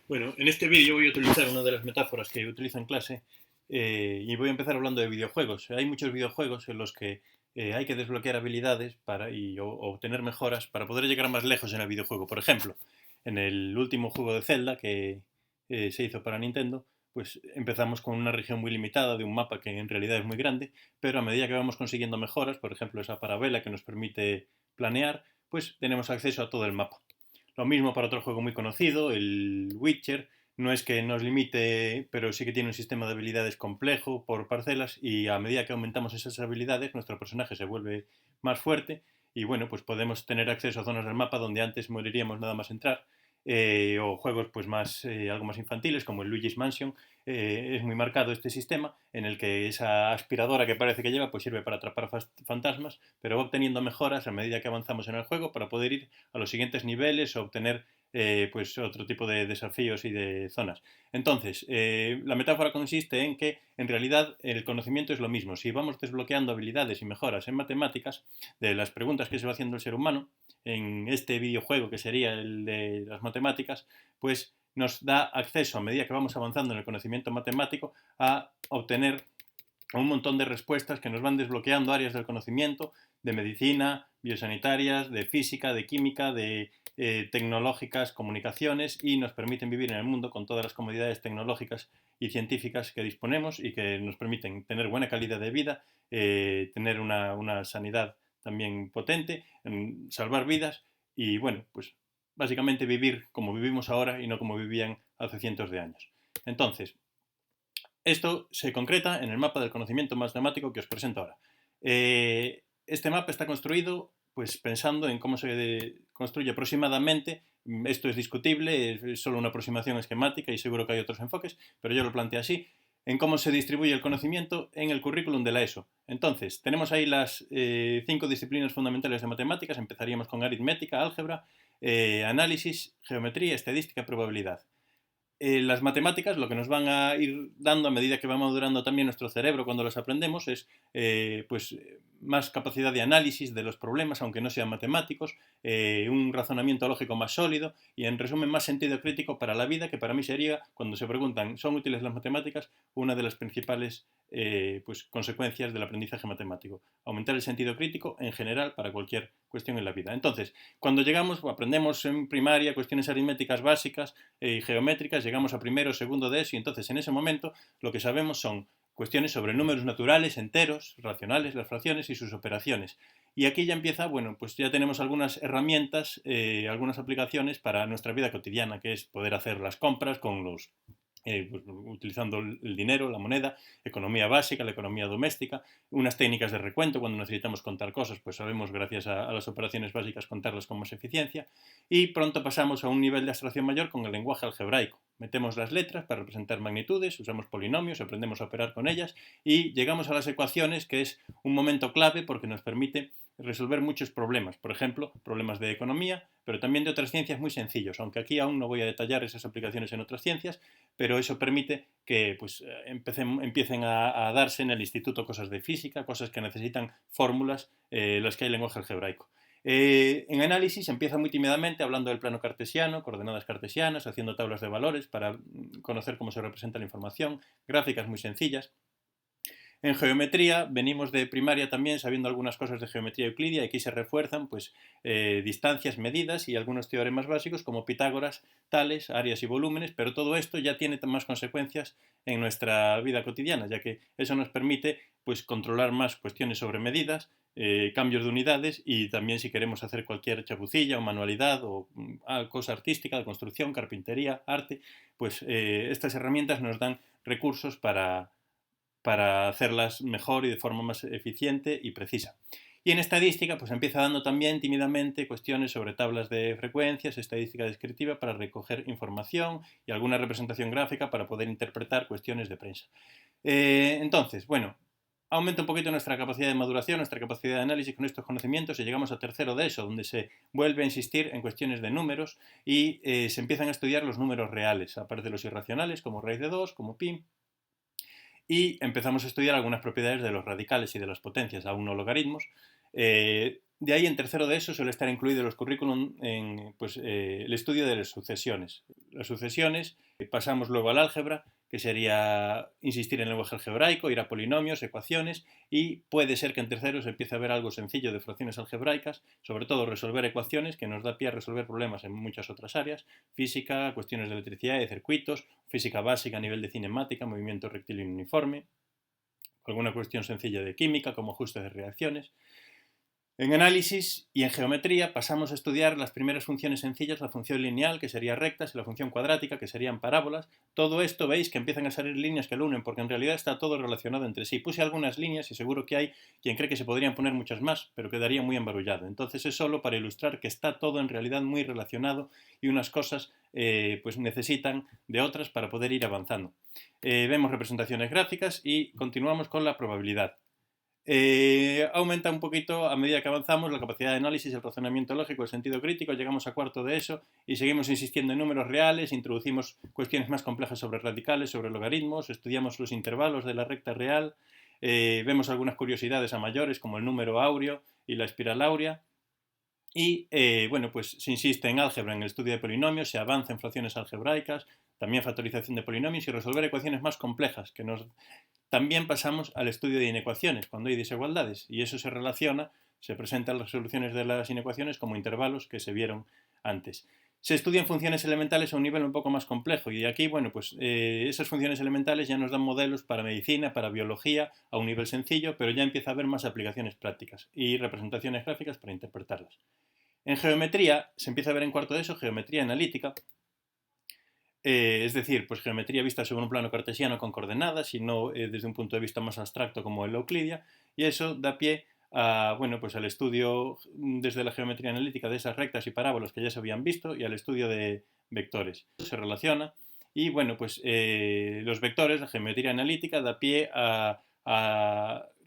Bueno, en este vídeo voy a utilizar una de las metáforas que utilizo en clase y voy a empezar hablando de videojuegos. Hay muchos videojuegos en los que hay que desbloquear habilidades o obtener mejoras para poder llegar más lejos en el videojuego. Por ejemplo, en el último juego de Zelda que se hizo para Nintendo, pues empezamos con una región muy limitada de un mapa que en realidad es muy grande, pero a medida que vamos consiguiendo mejoras, por ejemplo esa parabela que nos permite planear, pues tenemos acceso a todo el mapa. Lo mismo para otro juego muy conocido, el Witcher. No es que nos limite, pero sí que tiene un sistema de habilidades complejo por parcelas y a medida que aumentamos esas habilidades, nuestro personaje se vuelve más fuerte y bueno, pues podemos tener acceso a zonas del mapa donde antes moriríamos nada más entrar. O juegos pues algo más infantiles como el Luigi's Mansion. Es muy marcado este sistema en el que esa aspiradora que parece que lleva pues sirve para atrapar fantasmas, pero va obteniendo mejoras a medida que avanzamos en el juego para poder ir a los siguientes niveles o obtener pues otro tipo de desafíos y de zonas. Entonces, la metáfora consiste en que en realidad el conocimiento es lo mismo. Si vamos desbloqueando habilidades y mejoras en matemáticas de las preguntas que se va haciendo el ser humano, en este videojuego que sería el de las matemáticas, pues nos da acceso a medida que vamos avanzando en el conocimiento matemático a obtener un montón de respuestas que nos van desbloqueando áreas del conocimiento de medicina, biosanitarias, de física, de química, de tecnológicas, comunicaciones y nos permiten vivir en el mundo con todas las comodidades tecnológicas y científicas que disponemos y que nos permiten tener buena calidad de vida, tener una sanidad también potente, salvar vidas y bueno, pues básicamente vivir como vivimos ahora y no como vivían hace cientos de años. Entonces, esto se concreta en el mapa del conocimiento matemático que os presento ahora. Este mapa está construido pues pensando en cómo se construye aproximadamente. Esto es discutible, es solo una aproximación esquemática y seguro que hay otros enfoques, pero yo lo planteo así, en cómo se distribuye el conocimiento en el currículum de la ESO. Entonces, tenemos ahí las 5 disciplinas fundamentales de matemáticas, empezaríamos con aritmética, álgebra, análisis, geometría, estadística, probabilidad. Las matemáticas lo que nos van a ir dando a medida que va madurando también nuestro cerebro cuando las aprendemos es más capacidad de análisis de los problemas, aunque no sean matemáticos, un razonamiento lógico más sólido y en resumen más sentido crítico para la vida, que para mí sería, cuando se preguntan ¿son útiles las matemáticas?, una de las principales pues, consecuencias del aprendizaje matemático. Aumentar el sentido crítico en general para cualquier cuestión en la vida. Entonces, cuando llegamos, aprendemos en primaria cuestiones aritméticas básicas y geométricas, llegamos a primero o segundo de eso y entonces en ese momento lo que sabemos son cuestiones sobre números naturales, enteros, racionales, las fracciones y sus operaciones. Y aquí ya empieza, bueno, pues ya tenemos algunas herramientas, algunas aplicaciones para nuestra vida cotidiana, que es poder hacer las compras con los pues, utilizando el dinero, la moneda, economía básica, la economía doméstica, unas técnicas de recuento cuando necesitamos contar cosas, pues sabemos gracias a las operaciones básicas contarlas con más eficiencia y pronto pasamos a un nivel de abstracción mayor con el lenguaje algebraico. Metemos las letras para representar magnitudes, usamos polinomios, aprendemos a operar con ellas y llegamos a las ecuaciones, que es un momento clave porque nos permite resolver muchos problemas, por ejemplo, problemas de economía, pero también de otras ciencias muy sencillos, aunque aquí aún no voy a detallar esas aplicaciones en otras ciencias, pero eso permite que pues, empiecen a darse en el instituto cosas de física, cosas que necesitan fórmulas, las que hay en lenguaje algebraico. En análisis empieza muy tímidamente hablando del plano cartesiano, coordenadas cartesianas, haciendo tablas de valores para conocer cómo se representa la información, gráficas muy sencillas. En geometría venimos de primaria también sabiendo algunas cosas de geometría euclidia y aquí se refuerzan pues, distancias medidas y algunos teoremas básicos como Pitágoras, tales, áreas y volúmenes, pero todo esto ya tiene más consecuencias en nuestra vida cotidiana, ya que eso nos permite pues, controlar más cuestiones sobre medidas, cambios de unidades y también si queremos hacer cualquier chapucilla o manualidad o cosa artística, de construcción, carpintería, arte, pues estas herramientas nos dan recursos para hacerlas mejor y de forma más eficiente y precisa. Y en estadística, pues empieza dando también tímidamente cuestiones sobre tablas de frecuencias, estadística descriptiva para recoger información y alguna representación gráfica para poder interpretar cuestiones de prensa. Entonces, bueno, aumenta un poquito nuestra capacidad de maduración, nuestra capacidad de análisis con estos conocimientos y llegamos a tercero de eso, donde se vuelve a insistir en cuestiones de números y se empiezan a estudiar los números reales, aparte de los irracionales como raíz de 2, como pi, y empezamos a estudiar algunas propiedades de los radicales y de las potencias, aún no logaritmos, De ahí, en tercero de eso, suele estar incluido en los currículum el estudio de las sucesiones. Las sucesiones, pasamos luego al álgebra, que sería insistir en el lenguaje algebraico, ir a polinomios, ecuaciones, y puede ser que en tercero se empiece a ver algo sencillo de fracciones algebraicas, sobre todo resolver ecuaciones, que nos da pie a resolver problemas en muchas otras áreas, física, cuestiones de electricidad, de circuitos, física básica a nivel de cinemática, movimiento rectilíneo uniforme, alguna cuestión sencilla de química, como ajustes de reacciones. En análisis y en geometría pasamos a estudiar las primeras funciones sencillas, la función lineal, que sería rectas, y la función cuadrática, que serían parábolas. Todo esto veis que empiezan a salir líneas que lo unen, porque en realidad está todo relacionado entre sí. Puse algunas líneas y seguro que hay quien cree que se podrían poner muchas más, pero quedaría muy embarullado. Entonces es solo para ilustrar que está todo en realidad muy relacionado y unas cosas pues necesitan de otras para poder ir avanzando. Vemos representaciones gráficas y continuamos con la probabilidad. Aumenta un poquito a medida que avanzamos la capacidad de análisis, el razonamiento lógico, el sentido crítico, llegamos a cuarto de eso y seguimos insistiendo en números reales, introducimos cuestiones más complejas sobre radicales, sobre logaritmos, estudiamos los intervalos de la recta real, vemos algunas curiosidades a mayores como el número áureo y la espiral áurea. Y bueno, pues se insiste en álgebra, en el estudio de polinomios, se avanza en fracciones algebraicas, también factorización de polinomios y resolver ecuaciones más complejas que nos también pasamos al estudio de inecuaciones, cuando hay desigualdades, y eso se relaciona, se presentan las soluciones de las inecuaciones como intervalos que se vieron antes. Se estudian funciones elementales a un nivel un poco más complejo, y aquí, bueno, pues esas funciones elementales ya nos dan modelos para medicina, para biología, a un nivel sencillo, pero ya empieza a haber más aplicaciones prácticas y representaciones gráficas para interpretarlas. En geometría se empieza a ver en cuarto de eso geometría analítica, es decir, pues geometría vista sobre un plano cartesiano con coordenadas y no desde un punto de vista más abstracto como el Euclidia, y eso da pie a, bueno, pues al estudio desde la geometría analítica de esas rectas y parábolas que ya se habían visto y al estudio de vectores. Se relaciona y bueno, pues los vectores, la geometría analítica da pie a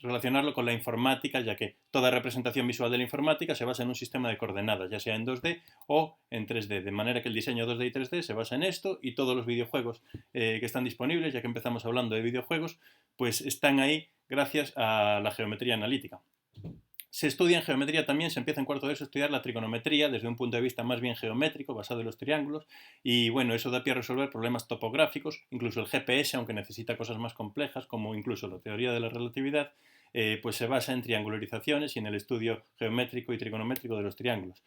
relacionarlo con la informática, ya que toda representación visual de la informática se basa en un sistema de coordenadas, ya sea en 2D o en 3D, de manera que el diseño 2D y 3D se basa en esto y todos los videojuegos que están disponibles, ya que empezamos hablando de videojuegos, pues están ahí gracias a la geometría analítica. Se estudia en geometría también, se empieza en cuarto de eso a estudiar la trigonometría desde un punto de vista más bien geométrico, basado en los triángulos, y bueno, eso da pie a resolver problemas topográficos, incluso el GPS, aunque necesita cosas más complejas, como incluso la teoría de la relatividad, pues se basa en triangularizaciones y en el estudio geométrico y trigonométrico de los triángulos.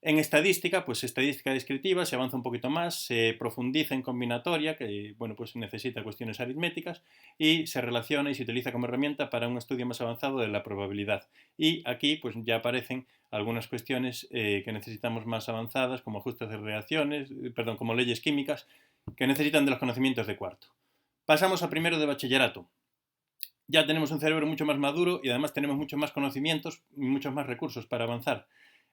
En estadística, pues estadística descriptiva, se avanza un poquito más, se profundiza en combinatoria, que bueno, pues necesita cuestiones aritméticas, y se relaciona y se utiliza como herramienta para un estudio más avanzado de la probabilidad. Y aquí pues ya aparecen algunas cuestiones que necesitamos más avanzadas, como ajustes de reacciones, perdón, como leyes químicas, que necesitan de los conocimientos de cuarto. Pasamos a primero de bachillerato. Ya tenemos un cerebro mucho más maduro y además tenemos muchos más conocimientos y muchos más recursos para avanzar.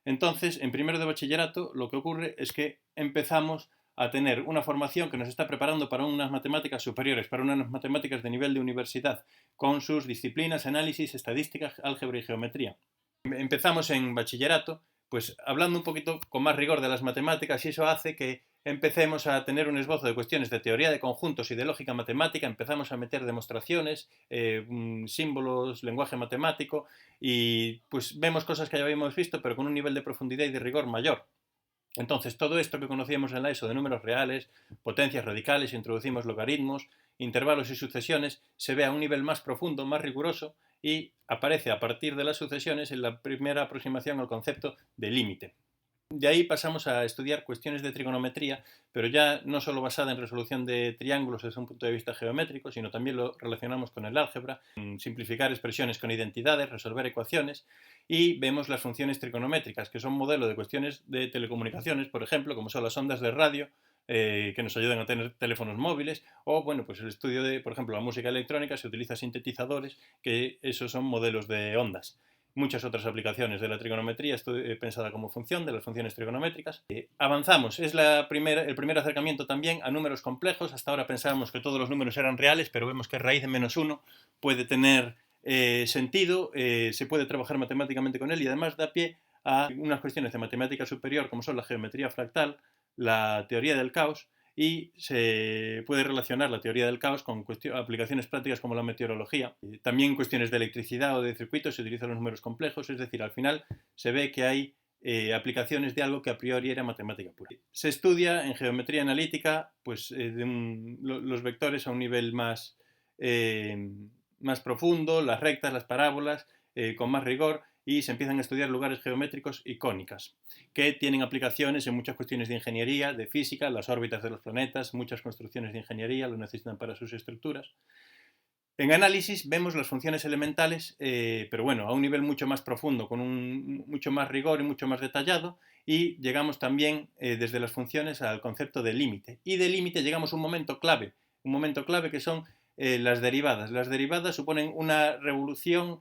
Entonces, en primero de bachillerato, lo que ocurre es que empezamos a tener una formación que nos está preparando para unas matemáticas superiores, para unas matemáticas de nivel de universidad, con sus disciplinas, análisis, estadística, álgebra y geometría. Empezamos en bachillerato, pues hablando un poquito con más rigor de las matemáticas, y eso hace que empecemos a tener un esbozo de cuestiones de teoría de conjuntos y de lógica matemática, empezamos a meter demostraciones, símbolos, lenguaje matemático, y pues vemos cosas que ya habíamos visto, pero con un nivel de profundidad y de rigor mayor. Entonces, todo esto que conocíamos en la ESO de números reales, potencias radicales, introducimos logaritmos, intervalos y sucesiones, se ve a un nivel más profundo, más riguroso, y aparece a partir de las sucesiones en la primera aproximación al concepto de límite. De ahí pasamos a estudiar cuestiones de trigonometría, pero ya no solo basada en resolución de triángulos desde un punto de vista geométrico, sino también lo relacionamos con el álgebra, simplificar expresiones con identidades, resolver ecuaciones, y vemos las funciones trigonométricas, que son modelo de cuestiones de telecomunicaciones, por ejemplo, como son las ondas de radio, que nos ayudan a tener teléfonos móviles, o bueno, pues el estudio de, por ejemplo, la música electrónica, se utiliza sintetizadores, que esos son modelos de ondas. Muchas otras aplicaciones de la trigonometría pensada como función de las funciones trigonométricas. Avanzamos, es el primer acercamiento también a números complejos. Hasta ahora pensábamos que todos los números eran reales, pero vemos que raíz de -1 puede tener sentido, se puede trabajar matemáticamente con él y además da pie a unas cuestiones de matemática superior como son la geometría fractal, la teoría del caos y se puede relacionar la teoría del caos con aplicaciones prácticas como la meteorología. También en cuestiones de electricidad o de circuitos se utilizan los números complejos, es decir, al final se ve que hay aplicaciones de algo que a priori era matemática pura. Se estudia en geometría analítica pues, los vectores a un nivel más profundo, las rectas, las parábolas, con más rigor, y se empiezan a estudiar lugares geométricos y cónicas, que tienen aplicaciones en muchas cuestiones de ingeniería, de física, las órbitas de los planetas, muchas construcciones de ingeniería lo necesitan para sus estructuras. En análisis vemos las funciones elementales, pero bueno, a un nivel mucho más profundo, con mucho más rigor y mucho más detallado, y llegamos también desde las funciones al concepto de límite. Y de límite llegamos a un momento clave que son las derivadas. Las derivadas suponen una revolución,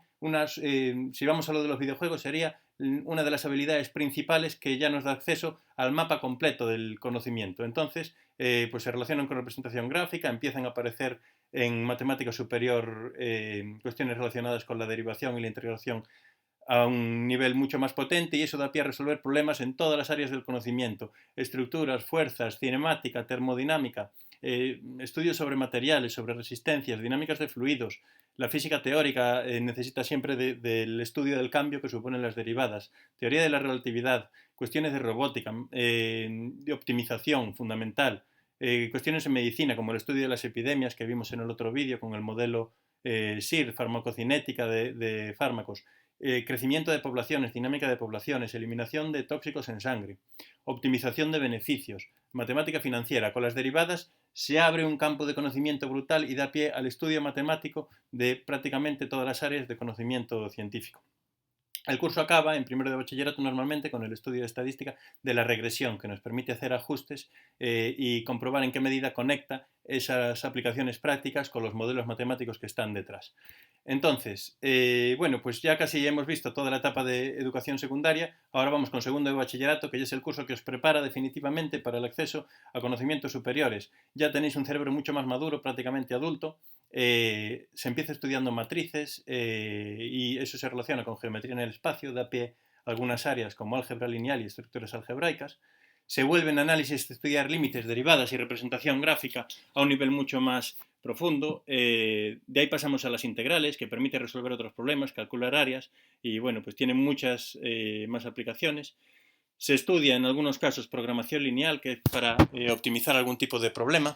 si vamos a lo de los videojuegos, sería una de las habilidades principales que ya nos da acceso al mapa completo del conocimiento. Entonces, pues se relacionan con representación gráfica, empiezan a aparecer en matemática superior cuestiones relacionadas con la derivación y la integración a un nivel mucho más potente, y eso da pie a resolver problemas en todas las áreas del conocimiento: estructuras, fuerzas, cinemática, termodinámica, estudios sobre materiales, sobre resistencias, dinámicas de fluidos. La física teórica necesita siempre del estudio del cambio que suponen las derivadas, teoría de la relatividad, cuestiones de robótica, de optimización fundamental, cuestiones en medicina como el estudio de las epidemias que vimos en el otro vídeo con el modelo SIR, farmacocinética de fármacos, crecimiento de poblaciones, dinámica de poblaciones, eliminación de tóxicos en sangre, optimización de beneficios, matemática financiera. Con las derivadas se abre un campo de conocimiento brutal y da pie al estudio matemático de prácticamente todas las áreas de conocimiento científico. El curso acaba en primero de bachillerato normalmente con el estudio de estadística de la regresión, que nos permite hacer ajustes y comprobar en qué medida conecta esas aplicaciones prácticas con los modelos matemáticos que están detrás. Entonces, bueno, pues ya casi hemos visto toda la etapa de educación secundaria. Ahora vamos con segundo de bachillerato, que ya es el curso que os prepara definitivamente para el acceso a conocimientos superiores. Ya tenéis un cerebro mucho más maduro, prácticamente adulto. Se empieza estudiando matrices y eso se relaciona con geometría en el espacio, da pie a algunas áreas como álgebra lineal y estructuras algebraicas. Se vuelve en análisis de estudiar límites, derivadas y representación gráfica a un nivel mucho más profundo. De ahí pasamos a las integrales, que permite resolver otros problemas, calcular áreas, y bueno, pues tiene muchas más aplicaciones. Se estudia en algunos casos programación lineal, que es para optimizar algún tipo de problema.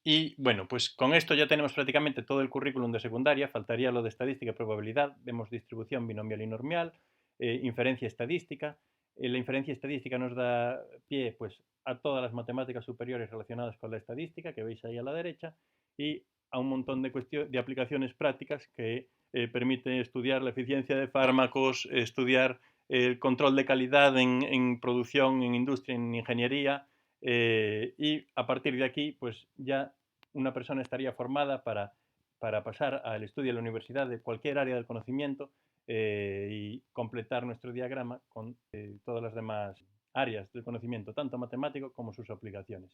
Y bueno, pues con esto ya tenemos prácticamente todo el currículum de secundaria. Faltaría lo de estadística y probabilidad. Vemos distribución binomial y normal, inferencia estadística. La inferencia estadística nos da pie pues, a todas las matemáticas superiores relacionadas con la estadística, que veis ahí a la derecha, y a un montón de aplicaciones prácticas que permiten estudiar la eficiencia de fármacos, estudiar el control de calidad en producción, en industria, en ingeniería, y a partir de aquí, pues ya una persona estaría formada para pasar al estudio en la universidad de cualquier área del conocimiento y completar nuestro diagrama con todas las demás áreas del conocimiento, tanto matemático como sus aplicaciones.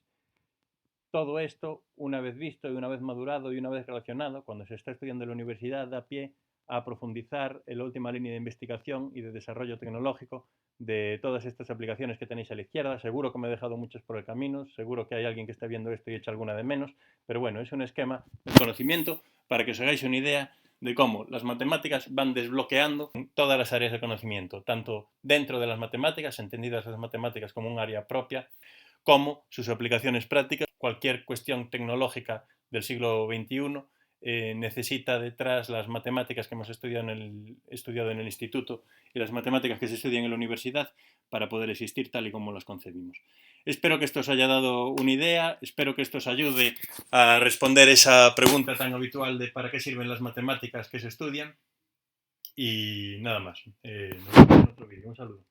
Todo esto, una vez visto y una vez madurado y una vez relacionado, cuando se está estudiando en la universidad, da pie a profundizar en la última línea de investigación y de desarrollo tecnológico de todas estas aplicaciones que tenéis a la izquierda. Seguro que me he dejado muchas por el camino, seguro que hay alguien que está viendo esto y echa alguna de menos, pero bueno, es un esquema de conocimiento para que os hagáis una idea de cómo las matemáticas van desbloqueando todas las áreas de conocimiento, tanto dentro de las matemáticas, entendidas las matemáticas como un área propia, como sus aplicaciones prácticas. Cualquier cuestión tecnológica del siglo XXI necesita detrás las matemáticas que hemos estudiado en el instituto y las matemáticas que se estudian en la universidad para poder existir tal y como las concebimos. Espero que esto os haya dado una idea, espero que esto os ayude a responder esa pregunta tan habitual de ¿para qué sirven las matemáticas que se estudian? Y nada más. Nos vemos en otro vídeo. Un saludo.